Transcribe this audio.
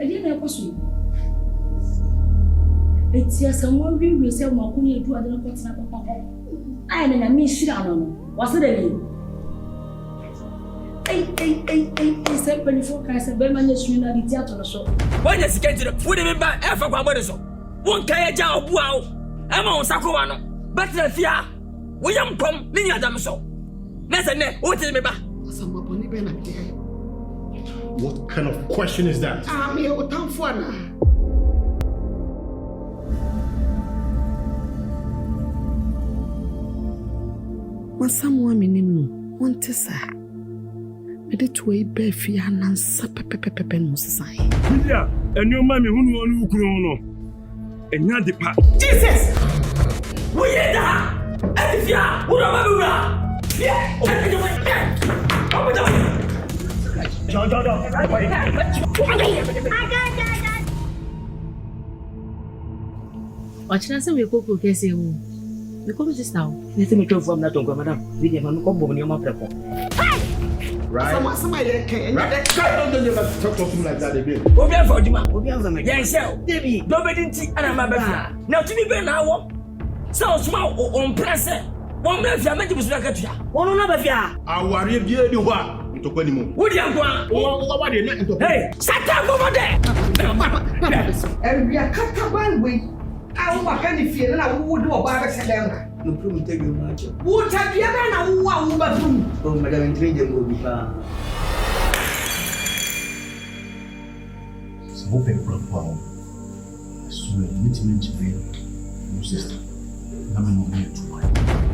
didn't know what to it's yes, someone will say, Makuni, do other pots up. I am a miss. What's the name? I said, when you focus, a Berman is in the theatre show. When you get to the food in my ever so. One kaya job, wow. I'm on Sakuano. But the fear, William come, Linia Damso. Listen, what is me back? What kind of question is that? I'm here with Tamfuana. When someone minimum want to say, I did to a beefy and Nkansah society. Yeah, and your mammy who know, and not the part. Jesus! We did that! And if you are, who are yeah, watch us and we go to guess you. We come just now. Let me go from that to Madame. We never know what your mother. Right? Somebody can Don't talk to me like that again. Obi for Juma, Obi for me. Yes, sir. Baby, nobody think and I'm a better. Now to me, Ben, now. So small on press. One man, I meant to be like a one another. I worry, dear, you are. To call him. What do you want? Hey, shut up over there. And we are cut up one way. I want any fear and I would do a bar. No problem, tell you much. What have you done? Oh, Madame, Intrigue will be far. So, open problem. So, meet me to be your sister. I'm going to